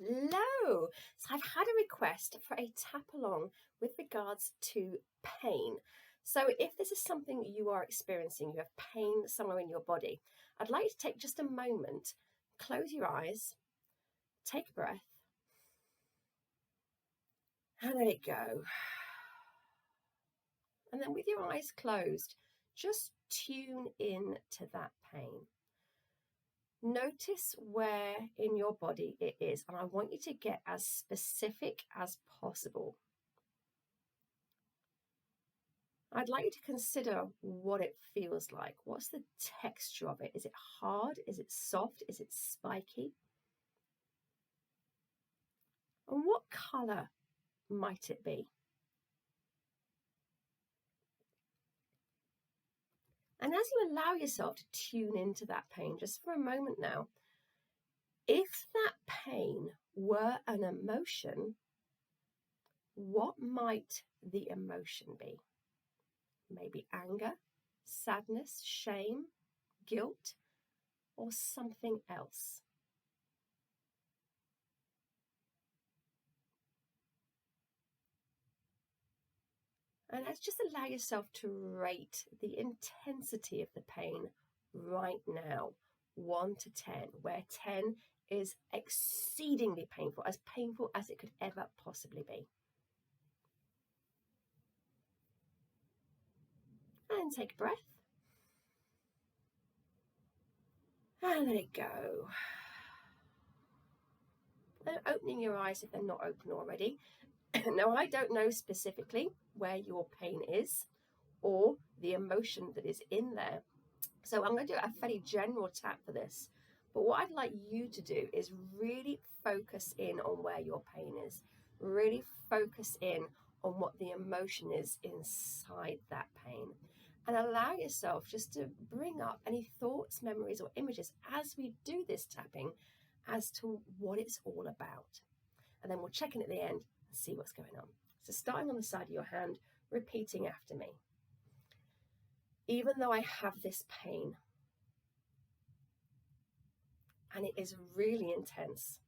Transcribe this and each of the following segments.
Hello. So I've had a request for a tap along with regards to pain. So if this is something you are experiencing, you have pain somewhere in your body, I'd like you to take just a moment, close your eyes, take a breath, and let it go. And then with your eyes closed, just tune in to that pain. Notice where in your body it is, and I want you to get as specific as possible. I'd like you to consider what it feels like. What's the texture of it? Is it hard? Is it soft? Is it spiky? And what colour might it be? And as you allow yourself to tune into that pain, just for a moment now, if that pain were an emotion, what might the emotion be? Maybe anger, sadness, shame, guilt, or something else. And let's just allow yourself to rate the intensity of the pain right now, 1 to 10, where 10 is exceedingly painful as it could ever possibly be. And take a breath. And let it go. And opening your eyes if they're not open already. Now, I don't know specifically where your pain is or the emotion that is in there. So I'm going to do a fairly general tap for this. But what I'd like you to do is really focus in on where your pain is. Really focus in on what the emotion is inside that pain. And allow yourself just to bring up any thoughts, memories, or images as we do this tapping as to what it's all about. And then we'll check in at the end and see what's going on. So starting on the side of your hand, repeating after me. Even though I have this pain, and it is really intense,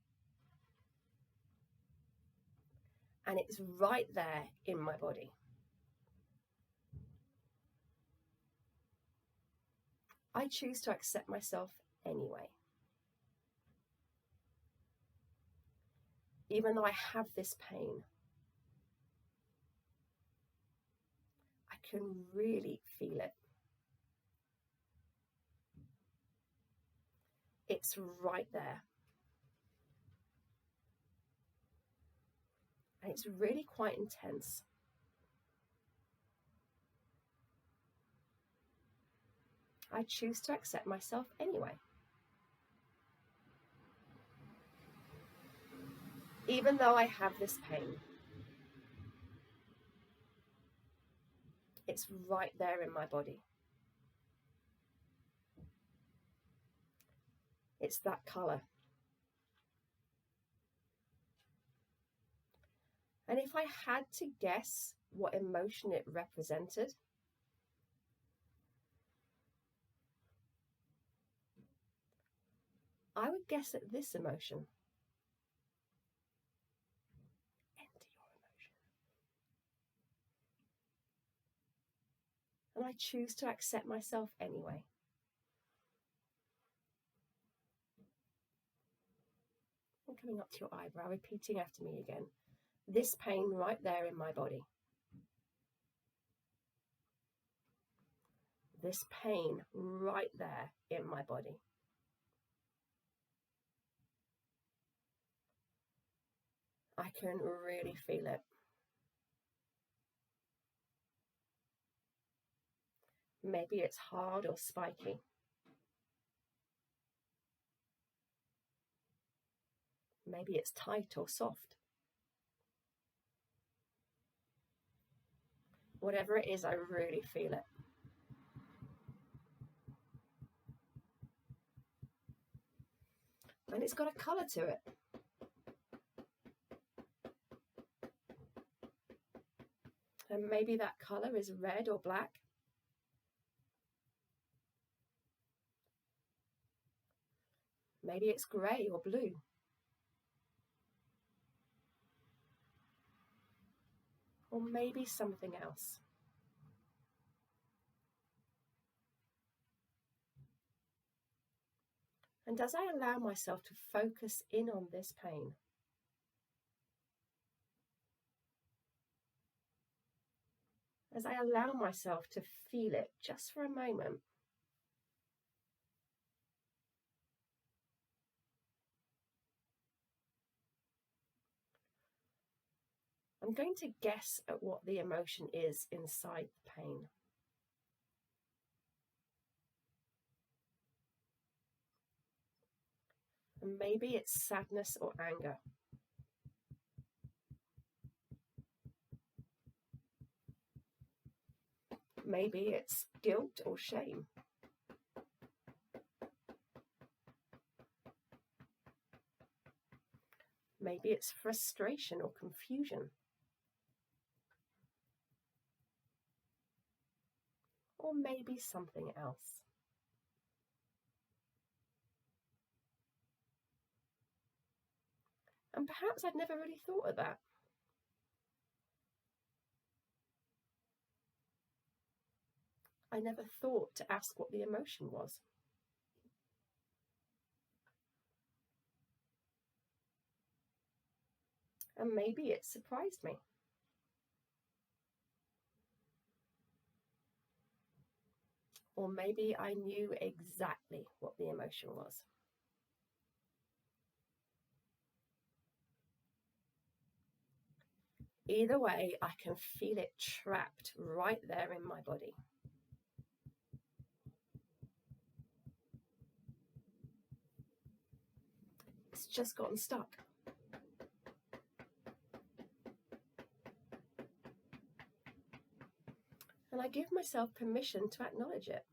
and it's right there in my body, I choose to accept myself anyway. Even though I have this pain, I can really feel it. It's right there. And it's really quite intense. I choose to accept myself anyway. Even though I have this pain, it's right there in my body. It's that colour. And if I had to guess what emotion it represented, I would guess at this emotion. Enter your emotion. And I choose to accept myself anyway. And coming up to your eyebrow, repeating after me again. This pain right there in my body. This pain right there in my body. I can really feel it. Maybe it's hard or spiky. Maybe it's tight or soft. Whatever it is, I really feel it. And it's got a colour to it. And maybe that colour is red or black. Maybe it's grey or blue. or maybe something else. And as I allow myself to focus in on this pain, as I allow myself to feel it just for a moment, I'm going to guess at what the emotion is inside the pain. And maybe it's sadness or anger. Maybe it's guilt or shame. Maybe it's frustration or confusion. Or maybe something else. And perhaps I'd never really thought of that. I never thought to ask what the emotion was. And maybe it surprised me. Or maybe I knew exactly what the emotion was. Either way, I can feel it trapped right there in my body. It's just gotten stuck. And I give myself permission to acknowledge it.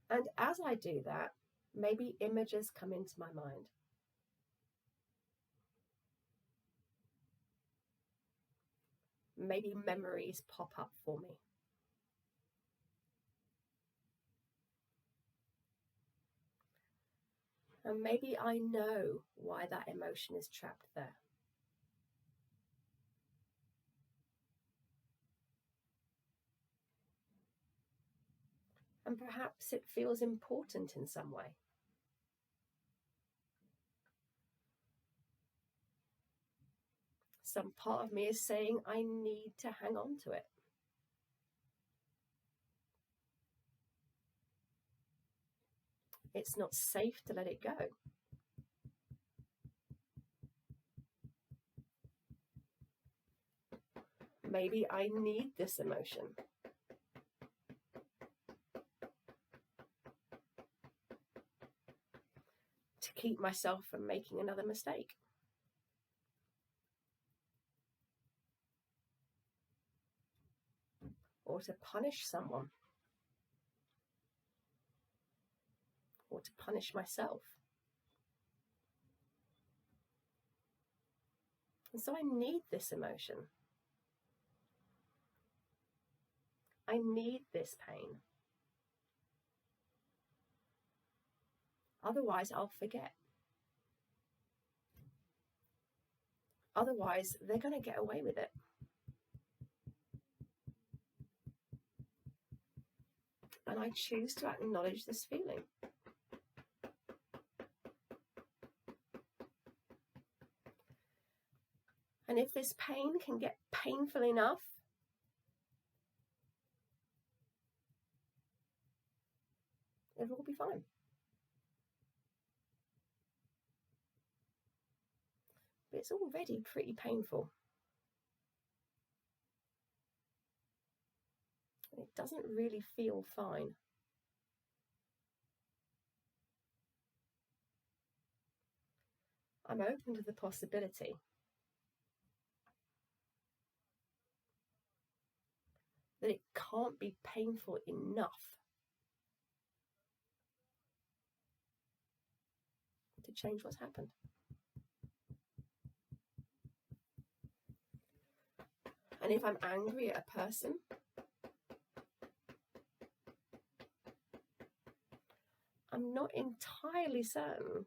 And as I do that, maybe images come into my mind. Maybe memories pop up for me. And maybe I know why that emotion is trapped there. And perhaps it feels important in some way. Some part of me is saying I need to hang on to it. It's not safe to let it go. Maybe I need this emotion. To keep myself from making another mistake. Or to punish someone. Or to punish myself. And so I need this emotion. I need this pain. Otherwise, I'll forget. Otherwise, they're going to get away with it. And I choose to acknowledge this feeling. And if this pain can get painful enough, it'll all be fine. But it's already pretty painful. It doesn't really feel fine. I'm open to the possibility that it can't be painful enough to change what's happened. And if I'm angry at a person, I'm not entirely certain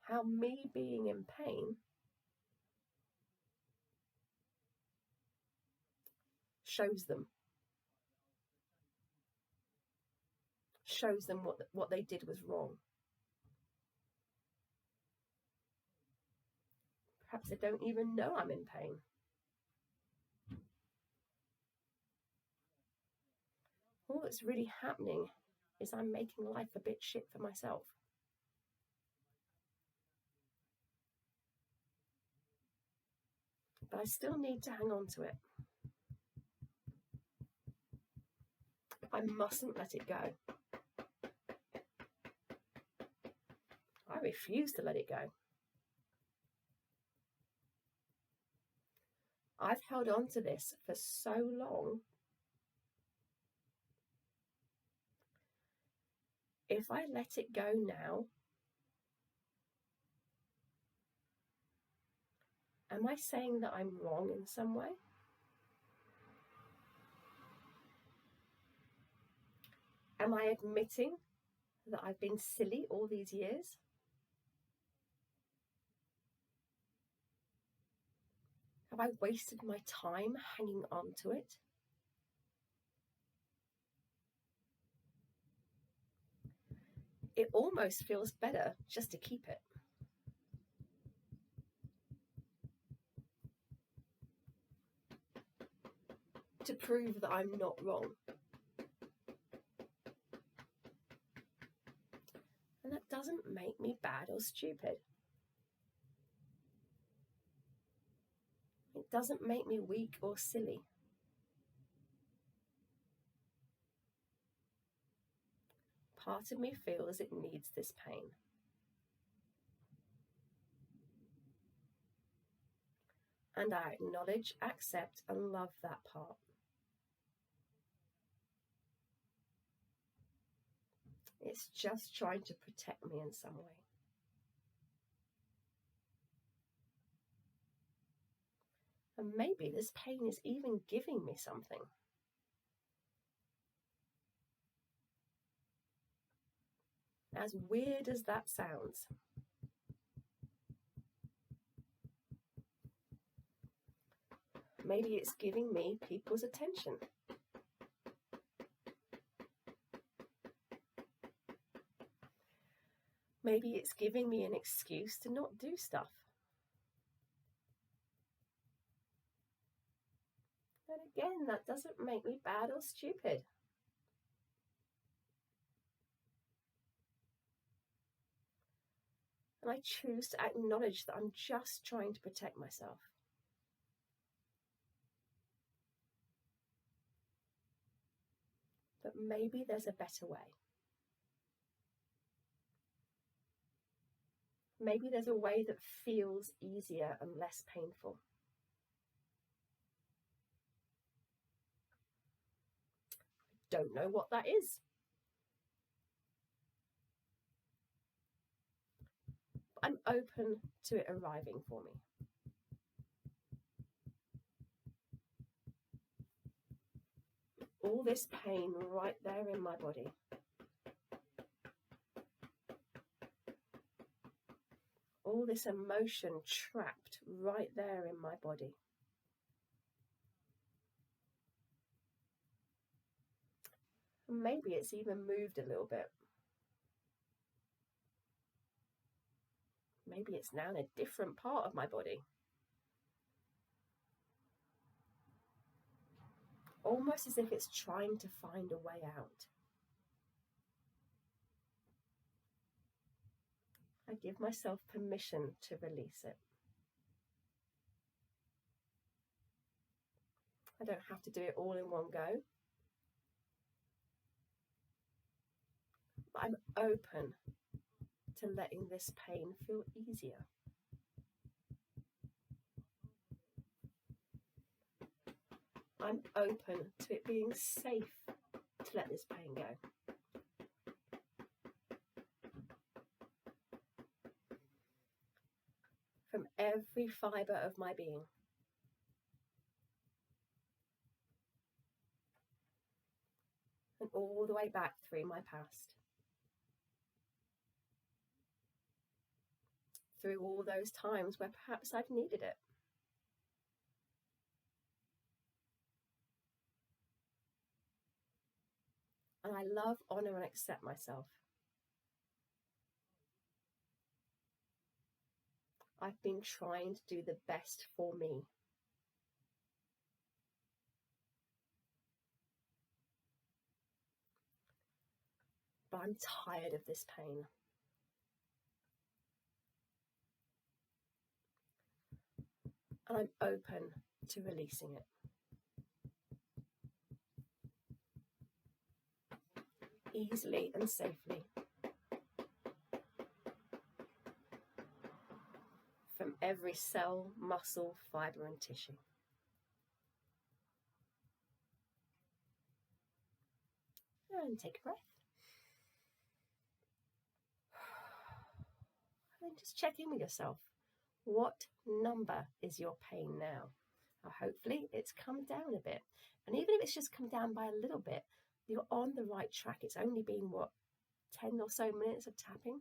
how me being in pain shows them what they did was wrong. Perhaps they don't even know I'm in pain. All that's really happening is I'm making life a bit shit for myself. But I still need to hang on to it. I mustn't let it go. I refuse to let it go. I've held on to this for so long. If I let it go now, am I saying that I'm wrong in some way? Am I admitting that I've been silly all these years? Have I wasted my time hanging on to it? It almost feels better just to keep it. To prove that I'm not wrong. And that doesn't make me bad or stupid. It doesn't make me weak or silly. Part of me feels it needs this pain. And I acknowledge, accept, and love that part. It's just trying to protect me in some way. And maybe this pain is even giving me something. As weird as that sounds. Maybe it's giving me people's attention. Maybe it's giving me an excuse to not do stuff. And again, that doesn't make me bad or stupid. And I choose to acknowledge that I'm just trying to protect myself. But maybe there's a better way. Maybe there's a way that feels easier and less painful. I don't know what that is. I'm open to it arriving for me. All this pain right there in my body. All this emotion trapped right there in my body. And maybe it's even moved a little bit. Maybe it's now in a different part of my body. Almost as if it's trying to find a way out. I give myself permission to release it. I don't have to do it all in one go. But I'm open to letting this pain feel easier. I'm open to it being safe to let this pain go. From every fibre of my being. And all the way back through my past. through all those times where perhaps I've needed it. And I love, honor, and accept myself. I've been trying to do the best for me. But I'm tired of this pain. And I'm open to releasing it. Easily and safely. From every cell, muscle, fiber, and tissue. And take a breath. And just check in with yourself. What number is your pain now? Now, hopefully it's come down a bit. And even if it's just come down by a little bit, you're on the right track. It's only been, 10 or so minutes of tapping?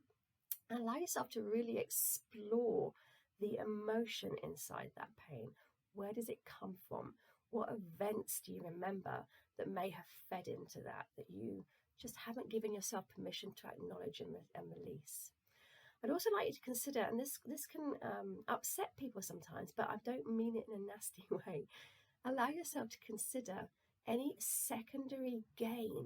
And allow yourself to really explore the emotion inside that pain. Where does it come from? What events do you remember that may have fed into that you just haven't given yourself permission to acknowledge and release? I'd also like you to consider, and this can upset people sometimes, but I don't mean it in a nasty way. Allow yourself to consider any secondary gain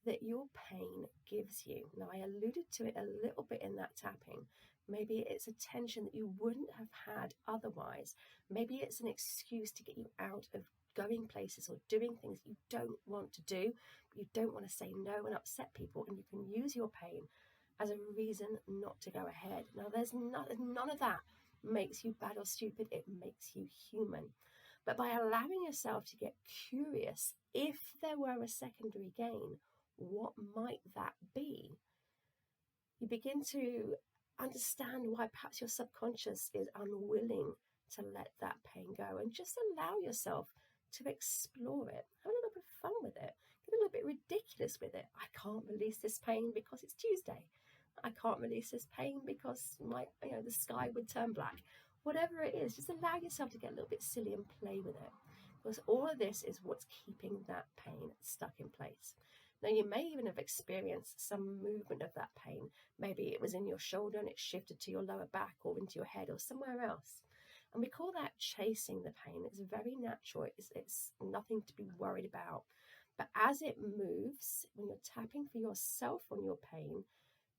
that your pain gives you. Now, I alluded to it a little bit in that tapping. Maybe it's attention that you wouldn't have had otherwise. Maybe it's an excuse to get you out of going places or doing things you don't want to do, but you don't want to say no and upset people, and you can use your pain as a reason not to go ahead. Now, there's none of that makes you bad or stupid. It makes you human. But by allowing yourself to get curious, if there were a secondary gain, what might that be? You begin to understand why perhaps your subconscious is unwilling to let that pain go, and just allow yourself to explore it. Have a little bit of fun with it. Get a little bit ridiculous with it. I can't release this pain because it's Tuesday. I can't release this pain because the sky would turn black. Whatever it is, just allow yourself to get a little bit silly and play with it. Because all of this is what's keeping that pain stuck in place. Now, you may even have experienced some movement of that pain. Maybe it was in your shoulder and it shifted to your lower back or into your head or somewhere else. And we call that chasing the pain. It's very natural. It's nothing to be worried about. But as it moves, when you're tapping for yourself on your pain,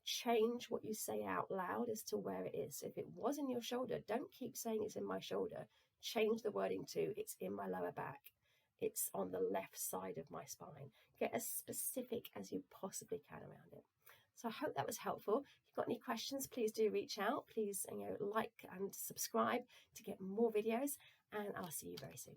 change what you say out loud as to where it is. If it was in your shoulder, don't keep saying it's in my shoulder. Change the wording to it's in my lower back. It's on the left side of my spine. Get as specific as you possibly can around it. So I hope that was helpful. If you've got any questions, please do reach out. Please like and subscribe to get more videos, and I'll see you very soon.